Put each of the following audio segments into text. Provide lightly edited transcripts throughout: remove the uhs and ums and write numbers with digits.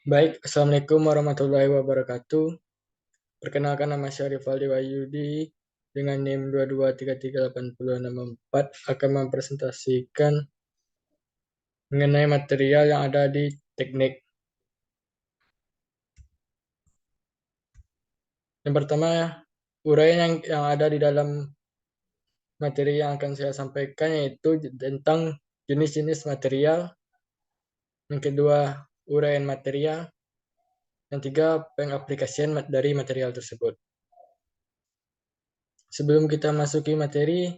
Baik, Assalamualaikum warahmatullahi wabarakatuh. Perkenalkan, nama saya Rivaldi Wahyudi dengan NIM 22338064 akan mempresentasikan mengenai material yang ada di teknik. Yang pertama, uraian yang ada di dalam materi yang akan saya sampaikan yaitu tentang jenis-jenis material. Yang kedua, uraian material. Yang tiga, pengaplikasian dari material tersebut. Sebelum kita masuki materi,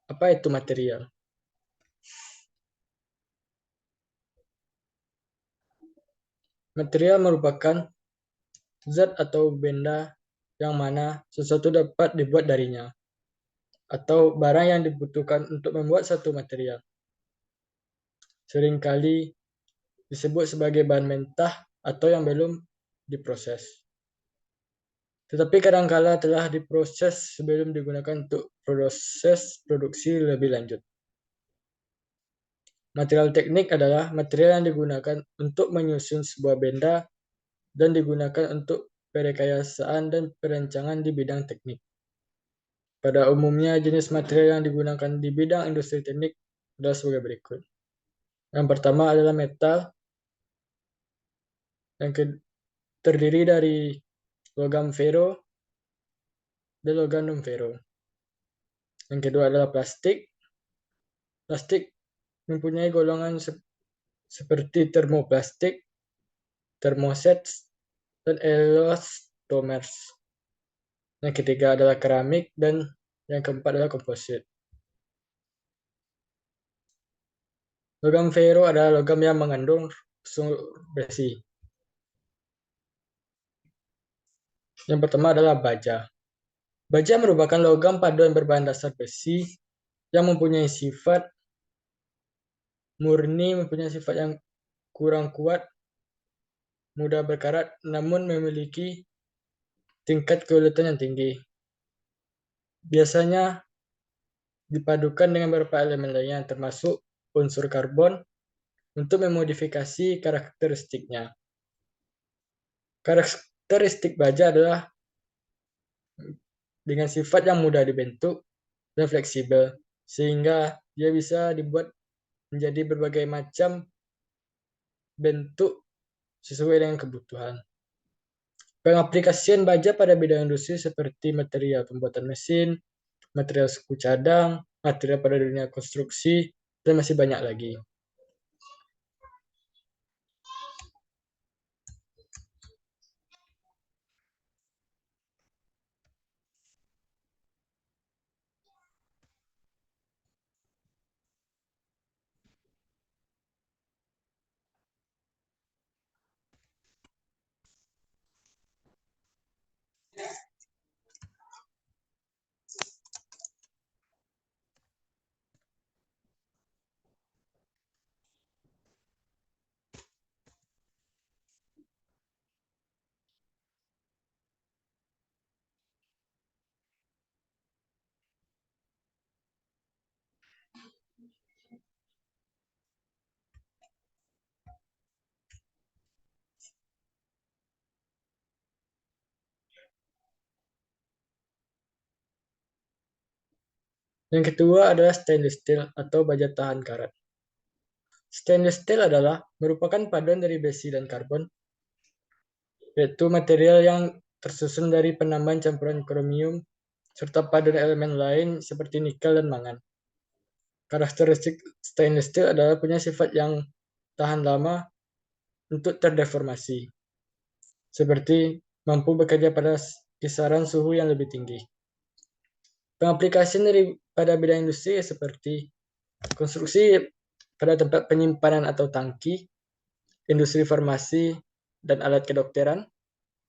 apa itu material? Material merupakan zat atau benda yang mana sesuatu dapat dibuat darinya, atau barang yang dibutuhkan untuk membuat satu material. Seringkali disebut sebagai bahan mentah atau yang belum diproses. Tetapi kadangkala telah diproses sebelum digunakan untuk proses produksi lebih lanjut. Material teknik adalah material yang digunakan untuk menyusun sebuah benda dan digunakan untuk perekayasaan dan perancangan di bidang teknik. Pada umumnya, jenis material yang digunakan di bidang industri teknik adalah sebagai berikut. Yang pertama adalah metal, yang terdiri dari logam ferro dan logam non-ferro. Yang kedua adalah plastik. Plastik mempunyai golongan seperti termoplastik, thermosets, dan elastomers. Yang ketiga adalah keramik, dan yang keempat adalah komposit. Logam ferro adalah logam yang mengandung unsur besi. Yang pertama adalah baja. Baja merupakan logam paduan berbahan dasar besi yang mempunyai sifat murni, mempunyai sifat yang kurang kuat, mudah berkarat, namun memiliki tingkat kesulitan yang tinggi. Biasanya dipadukan dengan beberapa elemen lainnya, termasuk unsur karbon, untuk memodifikasi karakteristiknya. Karakteristik baja adalah dengan sifat yang mudah dibentuk dan fleksibel, sehingga dia bisa dibuat menjadi berbagai macam bentuk sesuai dengan kebutuhan. Pengaplikasian baja pada bidang industri seperti material pembuatan mesin, material suku cadang, material pada dunia konstruksi, dan masih banyak lagi. Yang kedua adalah stainless steel atau baja tahan karat. Stainless steel adalah merupakan paduan dari besi dan karbon, yaitu material yang tersusun dari penambahan campuran kromium serta paduan elemen lain seperti nikel dan mangan. Karakteristik stainless steel adalah punya sifat yang tahan lama untuk terdeformasi, seperti mampu bekerja pada kisaran suhu yang lebih tinggi. Pengaplikasian pada bidang industri seperti konstruksi pada tempat penyimpanan atau tangki, industri farmasi dan alat kedokteran,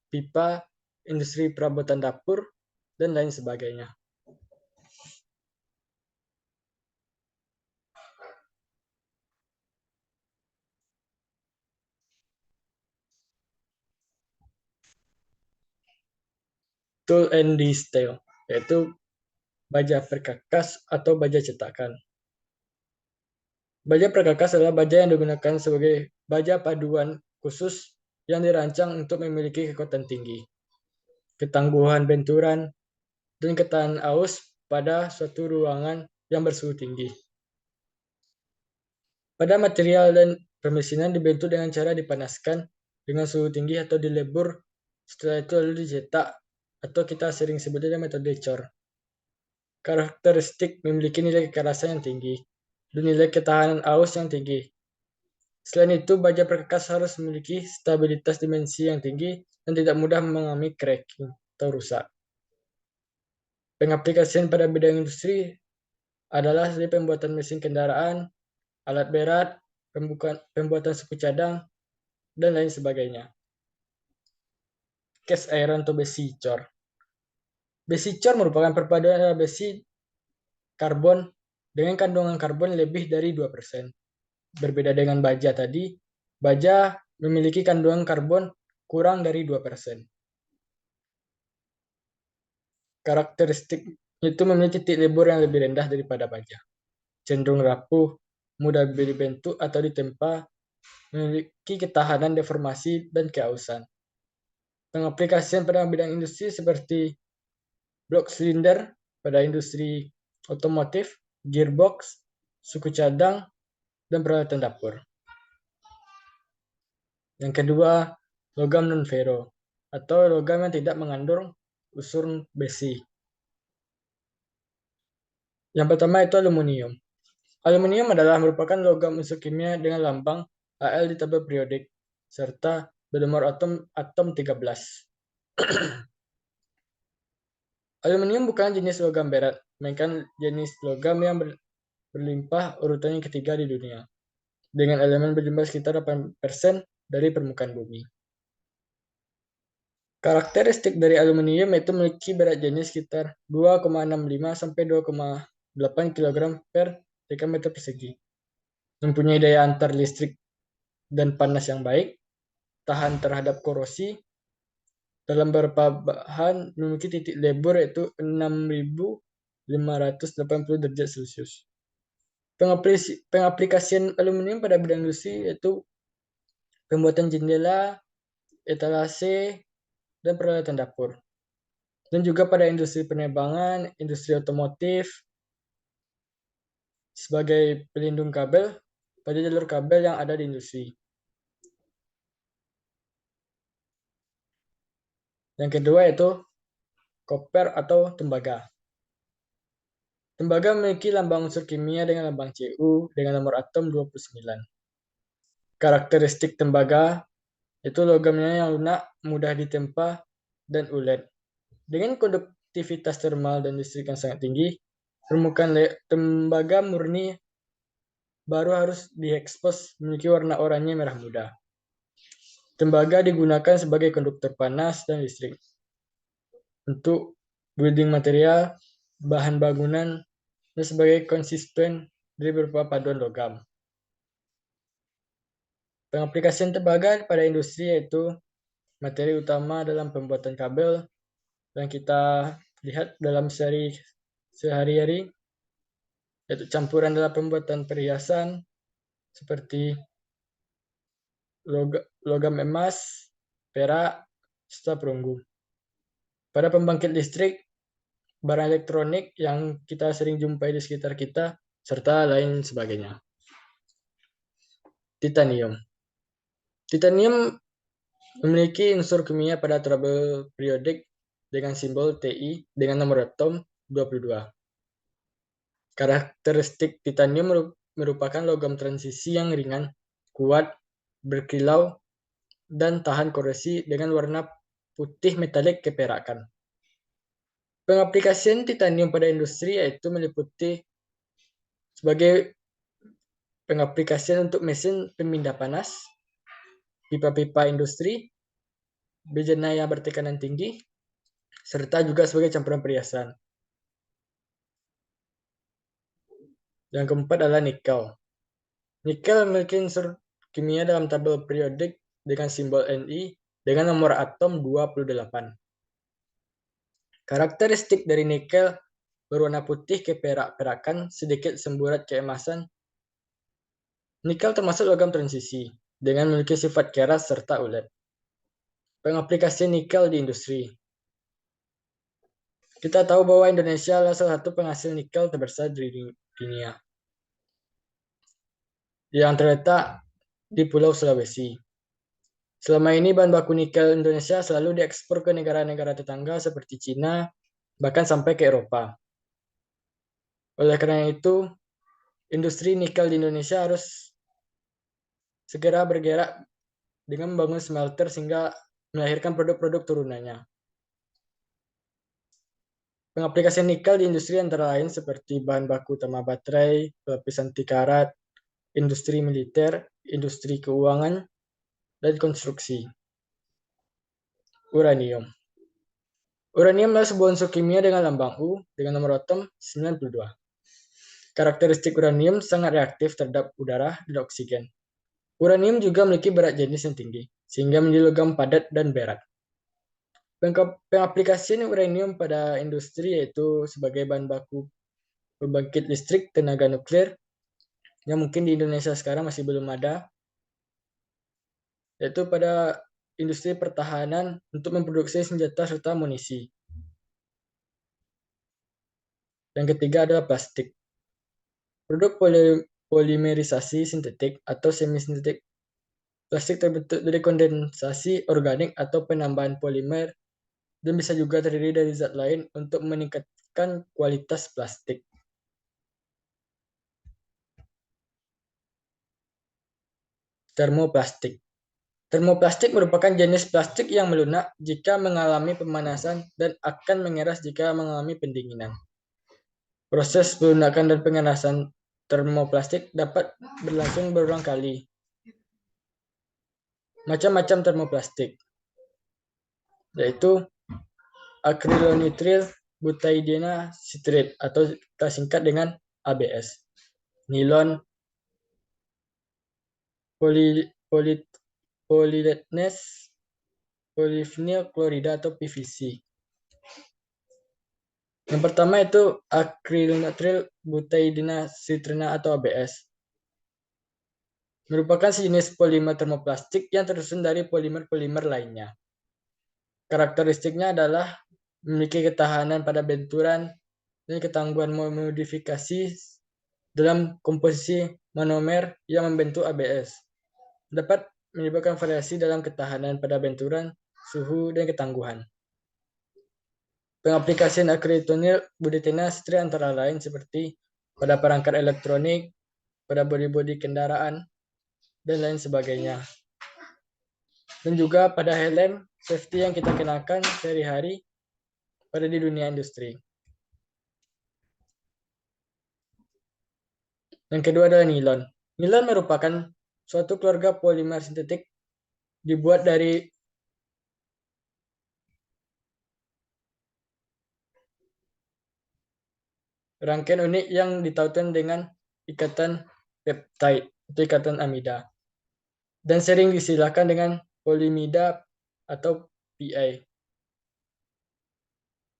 pipa, industri perabotan dapur, dan lain sebagainya. Tool and detail, yaitu baja perkakas atau baja cetakan. Baja perkakas adalah baja yang digunakan sebagai baja paduan khusus yang dirancang untuk memiliki kekuatan tinggi, ketangguhan benturan, dan ketahanan aus pada suatu ruangan yang bersuhu tinggi. Pada material dan permesinan dibentuk dengan cara dipanaskan dengan suhu tinggi atau dilebur, setelah itu lalu dicetak atau kita sering sebutnya metode cor. Karakteristik memiliki nilai kekerasan yang tinggi dan nilai ketahanan aus yang tinggi. Selain itu, baja perkakas harus memiliki stabilitas dimensi yang tinggi dan tidak mudah mengalami cracking atau rusak. Pengaplikasian pada bidang industri adalah dari pembuatan mesin kendaraan, alat berat, pembuatan suku cadang, dan lain sebagainya. Cast iron atau besi cor. Besi cor merupakan perpaduan antara besi karbon dengan kandungan karbon lebih dari 2%. Berbeda dengan baja tadi, baja memiliki kandungan karbon kurang dari 2%. Karakteristik itu memiliki titik lebur yang lebih rendah daripada baja. Cenderung rapuh, mudah dibentuk atau ditempa, memiliki ketahanan deformasi dan keausan. Pengaplikasian pada bidang industri seperti blok silinder pada industri otomotif, gearbox, suku cadang, dan peralatan dapur. Yang kedua, logam non-ferro atau logam yang tidak mengandung unsur besi. Yang pertama itu aluminium. Aluminium adalah merupakan logam unsur kimia dengan lambang Al di tabel periodik serta bernomor atom 13. Aluminium bukan jenis logam berat, melainkan jenis logam yang berlimpah urutan yang ketiga di dunia, dengan elemen berjumlah sekitar 8% dari permukaan bumi. Karakteristik dari aluminium itu memiliki berat jenis sekitar 2,65 sampai 2,8 kg per dekameter persegi. Mempunyai daya antar listrik dan panas yang baik, tahan terhadap korosi, dalam beberapa bahan memiliki titik lebur yaitu 6.580 derajat Celcius. Pengaplikasian aluminium pada bidang industri yaitu pembuatan jendela, etalase, dan peralatan dapur. Dan juga pada industri penerbangan, industri otomotif, sebagai pelindung kabel pada jalur kabel yang ada di industri. Yang kedua yaitu koper atau tembaga. Tembaga memiliki lambang unsur kimia dengan lambang Cu dengan nomor atom 29. Karakteristik tembaga itu logamnya yang lunak, mudah ditempa, dan ulet. Dengan konduktivitas termal dan listrik yang sangat tinggi, permukaan tembaga murni baru harus diekspos memiliki warna oranye merah muda. Tembaga digunakan sebagai konduktor panas dan listrik untuk building material, bahan bangunan, dan sebagai konsisten dari beberapa paduan logam. Pengaplikasian tembaga pada industri yaitu materi utama dalam pembuatan kabel yang kita lihat dalam sehari-hari, yaitu campuran dalam pembuatan perhiasan seperti logam emas, perak, serta perunggu. Pada pembangkit listrik, barang elektronik yang kita sering jumpai di sekitar kita, serta lain sebagainya. Titanium. Titanium Memiliki unsur kimia pada tabel periodik dengan simbol Ti dengan nomor atom 22. Karakteristik titanium merupakan logam transisi yang ringan, kuat, berkilau, dan tahan koresi dengan warna putih metalik keperakan. Pengaplikasian titanium pada industri yaitu meliputi sebagai pengaplikasian untuk mesin pemindah panas, pipa-pipa industri, bejana yang bertekanan tinggi, serta juga sebagai campuran perhiasan. Yang keempat adalah nikel. Nikel memiliki unsur kimia dalam tabel periodik dengan simbol Ni dengan nomor atom 28. Karakteristik dari nikel berwarna putih keperak-perakan, sedikit semburat keemasan. Nikel termasuk logam transisi, dengan memiliki sifat keras serta ulet. Pengaplikasian nikel di industri. Kita tahu bahwa Indonesia adalah salah satu penghasil nikel terbesar di dunia, yang terletak di Pulau Sulawesi. Selama ini bahan baku nikel Indonesia selalu diekspor ke negara-negara tetangga seperti Cina, bahkan sampai ke Eropa. Oleh karena itu, industri nikel di Indonesia harus segera bergerak dengan membangun smelter sehingga melahirkan produk-produk turunannya. Pengaplikasian nikel di industri antara lain seperti bahan baku utama baterai, pelapis anti karat, industri militer, industri keuangan, dan konstruksi. Uranium. Uranium adalah sebuah unsur kimia dengan lambang U dengan nomor atom 92. Karakteristik uranium sangat reaktif terhadap udara dan oksigen. Uranium juga memiliki berat jenis yang tinggi, sehingga menjadi logam padat dan berat. Pengaplikasian uranium pada industri yaitu sebagai bahan baku pembangkit listrik tenaga nuklir, yang mungkin di Indonesia sekarang masih belum ada, yaitu pada industri pertahanan untuk memproduksi senjata serta amunisi. Yang ketiga adalah plastik. Produk polimerisasi sintetik atau semi-sintetik plastik terbentuk dari kondensasi organik atau penambahan polimer dan bisa juga terdiri dari zat lain untuk meningkatkan kualitas plastik. Termoplastik. Termoplastik merupakan jenis plastik yang melunak jika mengalami pemanasan dan akan mengeras jika mengalami pendinginan. Proses pelunakan dan pengerasan termoplastik dapat berlangsung berulang kali. Macam-macam termoplastik, yaitu acrylonitrile butadiene citrate atau kita singkat dengan ABS, nilon polyethylene polyvinyl klorida atau PVC. Yang pertama itu acrylonitrile butadiene citrate atau ABS. Merupakan sejenis polimer termoplastik yang tersusun dari polimer-polimer lainnya. Karakteristiknya adalah memiliki ketahanan pada benturan dan ketangguhan modifikasi dalam komposisi monomer yang membentuk ABS. Dapat menyebabkan variasi dalam ketahanan pada benturan, suhu, dan ketangguhan. Pengaplikasian acrylonitrile butadiene citrate antara lain seperti pada perangkat elektronik, pada bodi-bodi kendaraan, dan lain sebagainya. Dan juga pada helm safety yang kita kenakan sehari-hari pada di dunia industri. Yang kedua adalah nilon. Nilon merupakan suatu keluarga polimer sintetik dibuat dari rangkaian unik yang ditautkan dengan ikatan peptide atau ikatan amida, dan sering diistilahkan dengan polimida atau PI.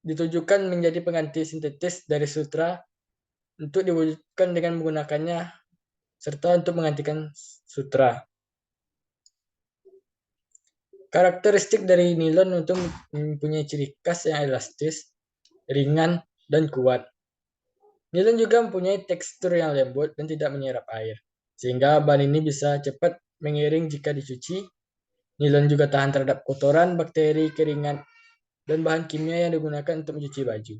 Ditujukan menjadi pengganti sintetis dari sutra untuk diwujudkan dengan menggunakannya serta untuk menggantikan sutra. Karakteristik dari nilon untuk mempunyai ciri khas yang elastis, ringan, dan kuat. Nilon juga mempunyai tekstur yang lembut dan tidak menyerap air, sehingga bahan ini bisa cepat mengiring jika dicuci Nilon juga tahan terhadap kotoran, bakteri, keringat, dan bahan kimia yang digunakan untuk mencuci baju.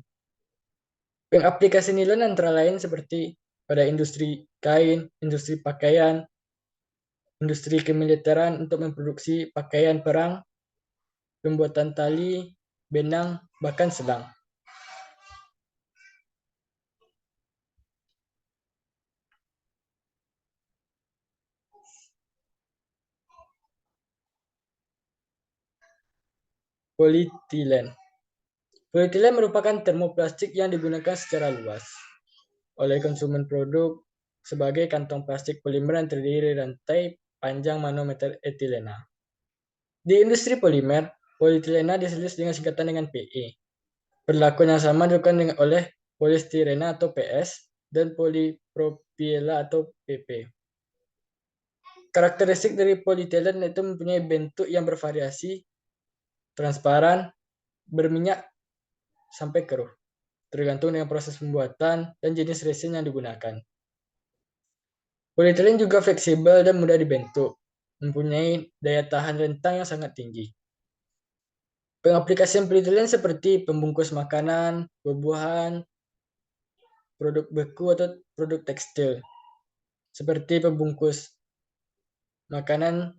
Pengaplikasi nilon antara lain seperti pada industri kain, industri pakaian, industri kemiliteran untuk memproduksi pakaian perang, pembuatan tali, benang, bahkan selang. Polietilen. Polietilen merupakan termoplastik yang digunakan secara luas oleh konsumen produk sebagai kantong plastik polimer yang terdiri dari rantai panjang monomer etilena. Di industri polimer, polietilena ditulis dengan singkatan dengan PE. Perlakuan yang sama dilakukan oleh polistirena atau PS dan polipropila atau PP. Karakteristik dari polietilen itu mempunyai bentuk yang bervariasi, transparan, berminyak, sampai keruh, tergantung dengan proses pembuatan dan jenis resin yang digunakan. Polietilen juga fleksibel dan mudah dibentuk, mempunyai daya tahan rentang yang sangat tinggi. Pengaplikasian polietilen seperti pembungkus makanan, buah-buahan, produk beku atau produk tekstil, seperti pembungkus makanan,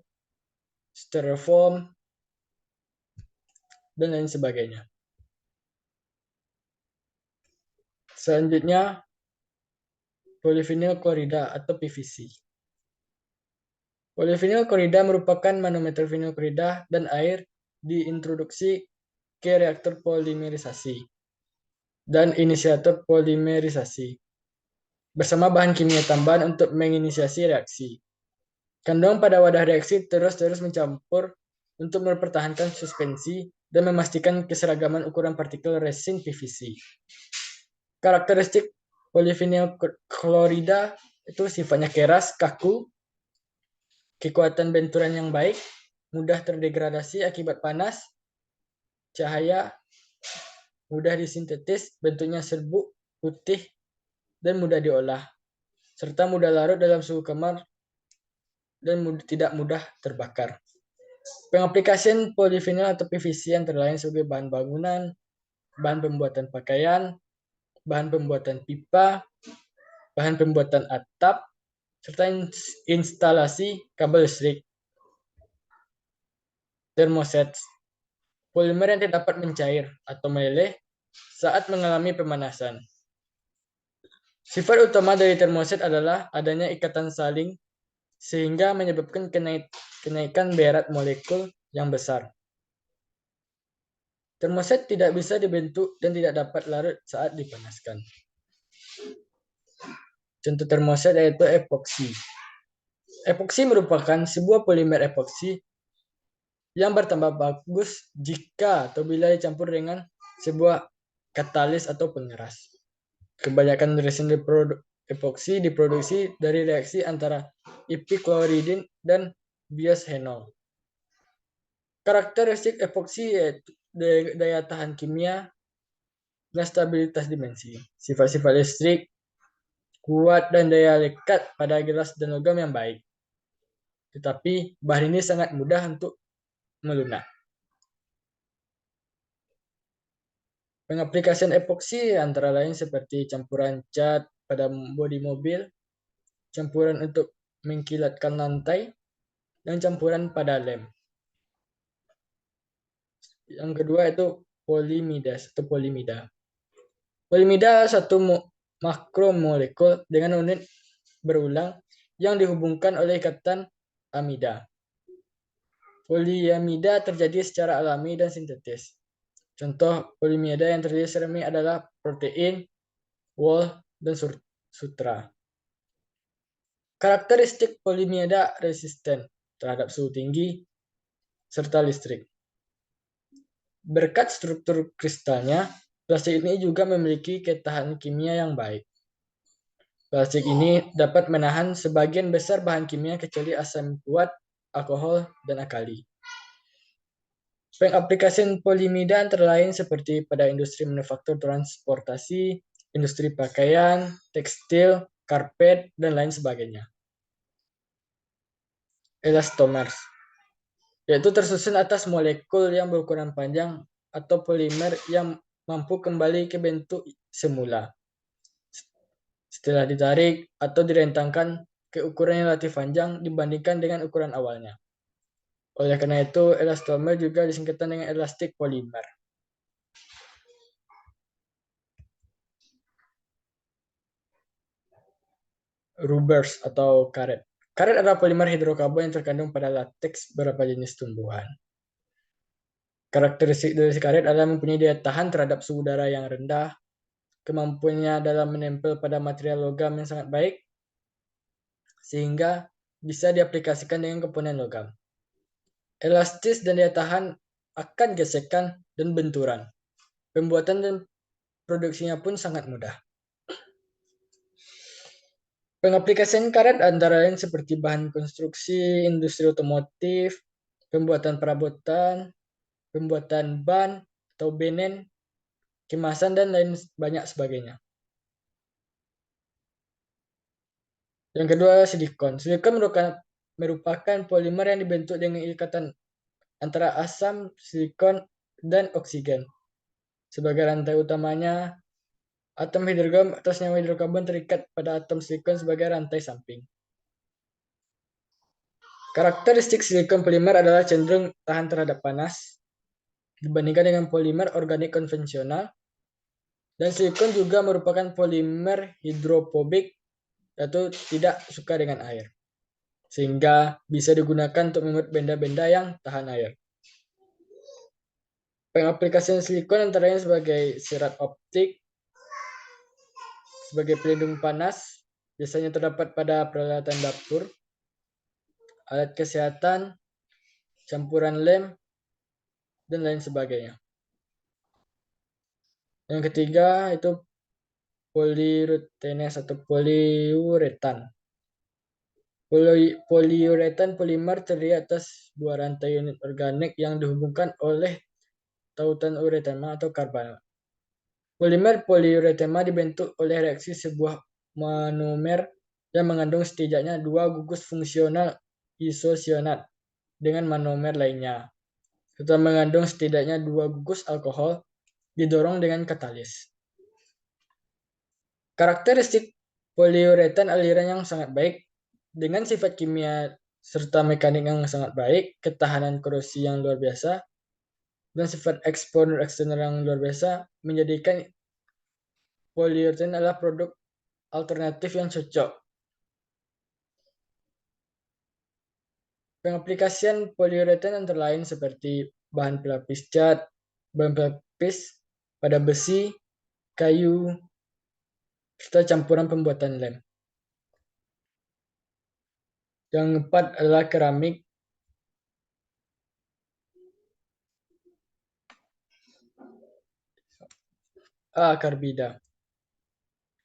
styrofoam, dan lain sebagainya. Selanjutnya, polyvinyl klorida atau PVC. Polyvinyl klorida merupakan monomer vinyl klorida dan air diintroduksi ke reaktor polimerisasi dan inisiator polimerisasi bersama bahan kimia tambahan untuk menginisiasi reaksi. Kandungan pada wadah reaksi terus mencampur untuk mempertahankan suspensi dan memastikan keseragaman ukuran partikel resin PVC. Karakteristik polyvinyl klorida itu sifatnya keras, kaku, kekuatan benturan yang baik, mudah terdegradasi akibat panas, cahaya, mudah disintetis, bentuknya serbuk, putih, dan mudah diolah, serta mudah larut dalam suhu kamar dan tidak mudah terbakar. Pengaplikasian polyvinyl atau PVC antara lain sebagai bahan bangunan, bahan pembuatan pakaian, bahan pembuatan pipa, bahan pembuatan atap, serta instalasi kabel listrik. Termoset, polimer yang tidak dapat mencair atau meleleh saat mengalami pemanasan. Sifat utama dari termoset adalah adanya ikatan saling sehingga menyebabkan kenaikan berat molekul yang besar. Termoset tidak bisa dibentuk dan tidak dapat larut saat dipanaskan. Contoh termoset yaitu epoksi. Epoksi merupakan sebuah polimer epoksi yang bertambah bagus jika atau bila dicampur dengan sebuah katalis atau pengeras. Kebanyakan resin epoksi diproduksi dari reaksi antara epikloridin dan bisphenol. Karakteristik epoksi yaitu daya tahan kimia dan stabilitas dimensi, sifat-sifat listrik, kuat dan daya lekat pada gelas dan logam yang baik. Tetapi bahan ini sangat mudah untuk melunak. Pengaplikasian epoksi antara lain seperti campuran cat pada bodi mobil, campuran untuk mengkilatkan lantai, dan campuran pada lem. Yang kedua itu polimidas atau polimida. Polimida satu makromolekul dengan unit berulang yang dihubungkan oleh ikatan amida. Poliamida terjadi secara alami dan sintetis. Contoh polimida yang terjadi secara alami adalah protein, wol, dan sutra. Karakteristik polimida resisten terhadap suhu tinggi serta listrik. Berkat struktur kristalnya, plastik ini juga memiliki ketahanan kimia yang baik. Plastik ini dapat menahan sebagian besar bahan kimia kecuali asam kuat, alkohol, dan alkali. Pengaplikasian polimida antara lain seperti pada industri manufaktur transportasi, industri pakaian, tekstil, karpet, dan lain sebagainya. Elastomers. yaitu tersusun atas molekul yang berukuran panjang atau polimer yang mampu kembali ke bentuk semula setelah ditarik atau direntangkan ke ukuran yang relatif panjang dibandingkan dengan ukuran awalnya. Oleh karena itu, elastomer juga disingkatkan dengan elastic polymer. Rubbers atau karet. Karet adalah polimer hidrokarbon yang terkandung pada lateks beberapa jenis tumbuhan. Karakteristik dari karet adalah mempunyai daya tahan terhadap suhu udara yang rendah, kemampuannya dalam menempel pada material logam yang sangat baik, sehingga bisa diaplikasikan dengan komponen logam. Elastis dan daya tahan akan gesekan dan benturan. Pembuatan dan produksinya pun sangat mudah. Pengaplikasian karet antara lain seperti bahan konstruksi, industri otomotif, pembuatan perabotan, pembuatan ban atau benen, kemasan, dan lain banyak sebagainya. Yang kedua, silikon. Silikon merupakan polimer yang dibentuk dengan ikatan antara asam, silikon, dan oksigen. Sebagai rantai utamanya, atom hidrogen atau senyawa hidrokarbon terikat pada atom silikon sebagai rantai samping. Karakteristik silikon polimer adalah cenderung tahan terhadap panas dibandingkan dengan polimer organik konvensional, dan silikon juga merupakan polimer hidrofobik atau tidak suka dengan air, sehingga bisa digunakan untuk membuat benda-benda yang tahan air. Pengaplikasian silikon antara lain sebagai serat optik, sebagai pelindung panas, biasanya terdapat pada peralatan dapur, alat kesehatan, campuran lem, dan lain sebagainya. Yang ketiga itu polyuretenes atau poliuretan. Poliuretan polimer terdiri atas dua rantai unit organik yang dihubungkan oleh tautan uretema atau karbon. Polimer poliuretema dibentuk oleh reaksi sebuah monomer yang mengandung setidaknya dua gugus fungsional isocyanat dengan monomer lainnya, serta mengandung setidaknya dua gugus alkohol didorong dengan katalis. Karakteristik poliuretan aliran yang sangat baik dengan sifat kimia serta mekanik yang sangat baik, ketahanan korosi yang luar biasa, dan sifat eksponer eksternal yang luar biasa menjadikan poliuretan adalah produk alternatif yang cocok. Pengaplikasian poliuretan antara lain seperti bahan pelapis cat, bahan pelapis pada besi, kayu, serta campuran pembuatan lem. Yang keempat adalah keramik. Karbida.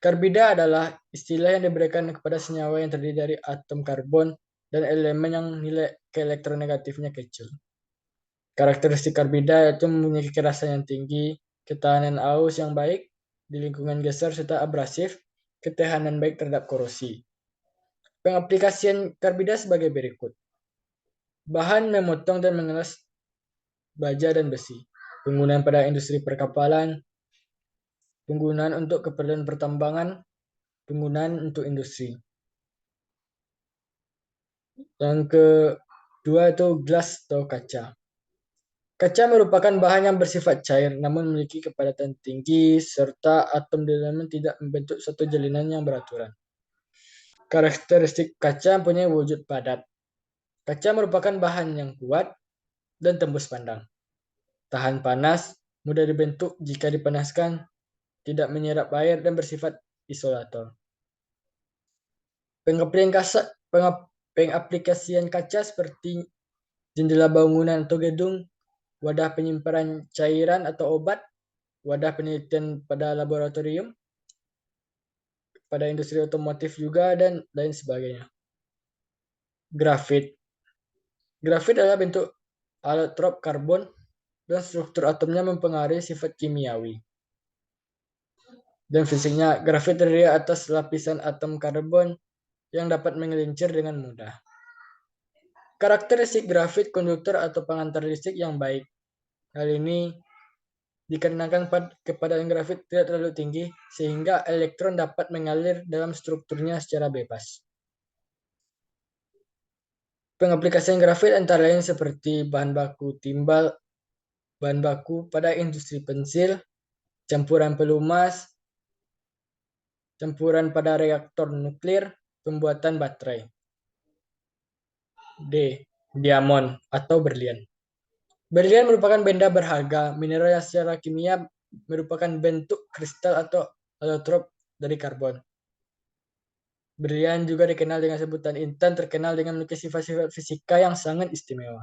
Karbida adalah istilah yang diberikan kepada senyawa yang terdiri dari atom karbon dan elemen yang nilai keelektronegatifnya kecil. Karakteristik karbida yaitu mempunyai kekerasan yang tinggi, ketahanan aus yang baik di lingkungan geser serta abrasif, ketahanan baik terhadap korosi. Pengaplikasian karbida sebagai berikut. Bahan memotong dan mengelas baja dan besi. Penggunaan pada industri perkapalan, penggunaan untuk keperluan pertambangan, penggunaan untuk industri. Yang kedua itu gelas atau kaca. Kaca merupakan bahan yang bersifat cair namun memiliki kepadatan tinggi serta atom di dalamnya tidak membentuk suatu jalinan yang beraturan. Karakteristik kaca mempunyai wujud padat. Kaca merupakan bahan yang kuat dan tembus pandang. Tahan panas, mudah dibentuk jika dipanaskan, tidak menyerap air dan bersifat isolator. Pengaplikasian kaca seperti jendela bangunan atau gedung, wadah penyimpanan cairan atau obat, wadah penelitian pada laboratorium, pada industri otomotif juga, dan lain sebagainya. Grafit. Grafit adalah bentuk allotrop karbon dan struktur atomnya mempengaruhi sifat kimiawi. Dan fisiknya, grafit terdiri atas lapisan atom karbon yang dapat mengelincir dengan mudah. Karakteristik grafit konduktor atau pengantar listrik yang baik. Hal ini dikarenakan kepadatan grafit tidak terlalu tinggi sehingga elektron dapat mengalir dalam strukturnya secara bebas. Pengaplikasian grafit antara lain seperti bahan baku timbal, bahan baku pada industri pensil, campuran pelumas, campuran pada reaktor nuklir, pembuatan baterai. D. Diamond atau berlian. Berlian merupakan benda berharga, mineral yang secara kimia merupakan bentuk kristal atau allotrop dari karbon. Berlian juga dikenal dengan sebutan intan, terkenal dengan memiliki sifat-sifat fisika yang sangat istimewa,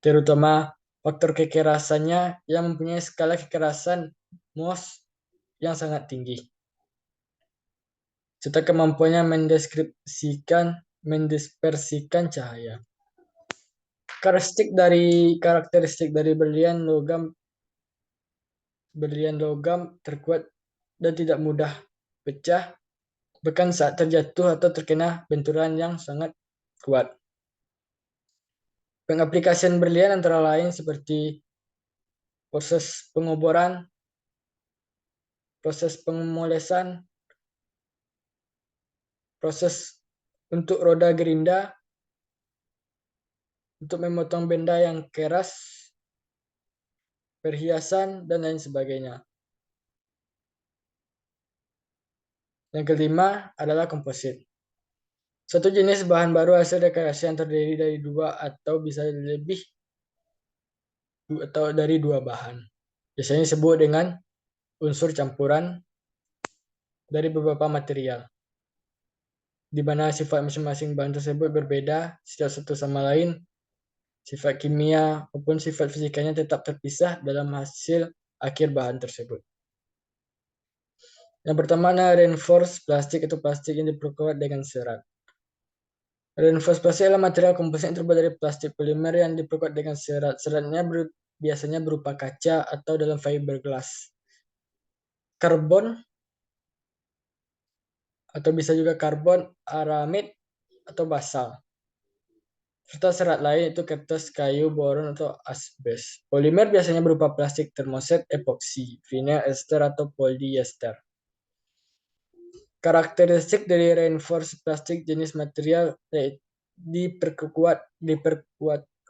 terutama faktor kekerasannya yang mempunyai skala kekerasan Mohs yang sangat tinggi, serta kemampuannya mendispersikan cahaya. Karakteristik dari berlian logam terkuat dan tidak mudah pecah, bahkan saat terjatuh atau terkena benturan yang sangat kuat. Pengaplikasian berlian antara lain seperti proses pengoboran, proses pengolesan, proses untuk roda gerinda, untuk memotong benda yang keras, perhiasan, dan lain sebagainya. Yang kelima adalah komposit. Suatu jenis bahan baru hasil rekayasa yang terdiri dari dua atau bisa lebih atau dari dua bahan. Biasanya disebut dengan unsur campuran dari beberapa material, di mana sifat masing-masing bahan tersebut berbeda setiap satu sama lain. Sifat kimia maupun sifat fisikanya tetap terpisah dalam hasil akhir bahan tersebut. Yang pertama adalah reinforced plastik atau plastik yang diperkuat dengan serat. Reinforced plastik adalah material komposit yang terbuat dari plastik polimer yang diperkuat dengan serat. Seratnya biasanya berupa kaca atau dalam fiberglass, karbon, atau bisa juga karbon, aramid, atau basal. Serta serat lain itu kertas, kayu, boron, atau asbes. Polimer biasanya berupa plastik termoset, epoksi, vinyl ester, atau polyester. Karakteristik dari reinforced plastik jenis material diperkuat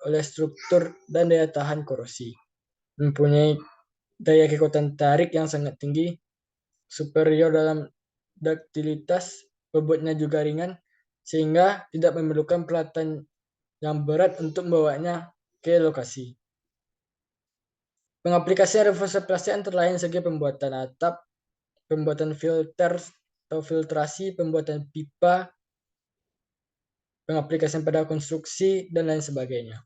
oleh struktur dan daya tahan korosi. Mempunyai daya kekuatan tarik yang sangat tinggi, superior dalam duktilitas, bobotnya juga ringan, sehingga tidak memerlukan peralatan yang berat untuk membawanya ke lokasi. Pengaplikasian reinforced plastik antara lain segi pembuatan atap, pembuatan filter atau filtrasi, pembuatan pipa, pengaplikasian pada konstruksi, dan lain sebagainya.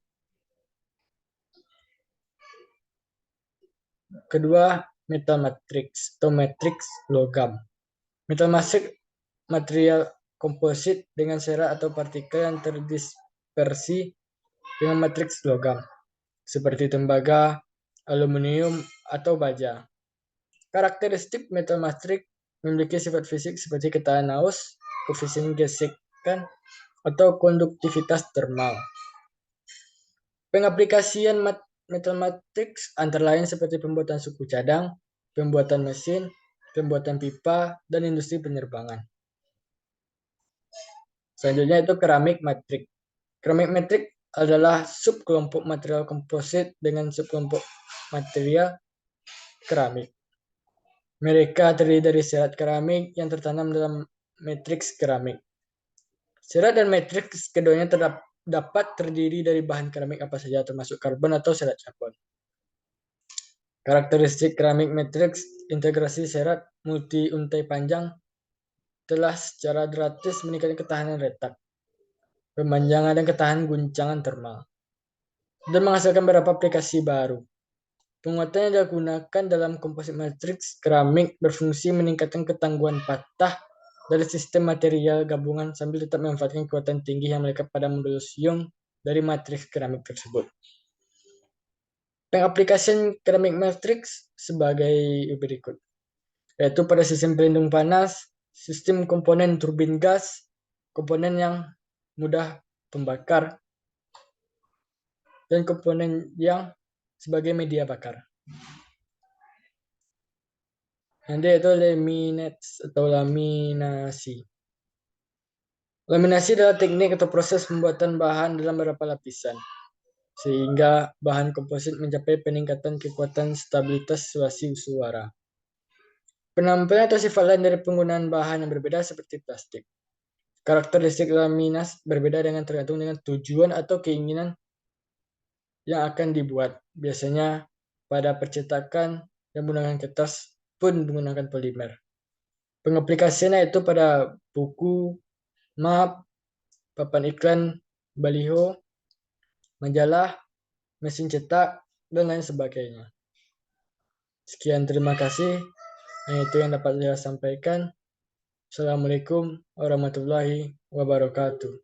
Kedua, metal matrix atau matrix logam. Metal matrix material komposit dengan serat atau partikel yang terdispersi dengan matriks logam, seperti tembaga, aluminium, atau baja. Karakteristik metal matrix memiliki sifat fisik seperti ketahanan haus, koefisien gesekan, atau konduktivitas termal. Pengaplikasian metal matrix antara lain seperti pembuatan suku cadang, pembuatan mesin, pembuatan pipa, dan industri penerbangan. Selanjutnya itu keramik matrix. Keramik matrix adalah subkelompok material komposit dengan subkelompok material keramik. Mereka terdiri dari serat keramik yang tertanam dalam matriks keramik. Serat dan matriks keduanya dapat terdiri dari bahan keramik apa saja, termasuk karbon atau serat karbon. Karakteristik keramik matriks, integrasi serat multi-untai panjang telah secara drastis meningkatkan ketahanan retak, pemanjangan, dan ketahanan guncangan termal, dan menghasilkan beberapa aplikasi baru. Penguatan yang digunakan dalam komposit matriks keramik berfungsi meningkatkan ketangguhan patah dari sistem material gabungan sambil tetap memanfaatkan kekuatan tinggi yang melekat pada modulus Young dari matriks keramik tersebut. Pengaplikasian keramik matriks sebagai berikut, yaitu pada sistem pelindung panas, sistem komponen turbin gas, komponen yang mudah pembakar, dan komponen yang sebagai media bakar. Nanti itu laminates atau laminasi. Laminasi adalah teknik atau proses pembuatan bahan dalam beberapa lapisan, sehingga bahan komposit mencapai peningkatan kekuatan stabilitas suasi suara. Penampilan atau sifat lain dari penggunaan bahan yang berbeda seperti plastik. Karakteristik laminas berbeda tergantung dengan tujuan atau keinginan yang akan dibuat. Biasanya pada percetakan yang menggunakan kertas pun menggunakan polimer. Pengaplikasiannya itu pada buku, map, papan iklan, baliho, majalah, mesin cetak, dan lain sebagainya. Sekian, terima kasih. Itu yang dapat saya sampaikan. Assalamualaikum warahmatullahi wabarakatuh.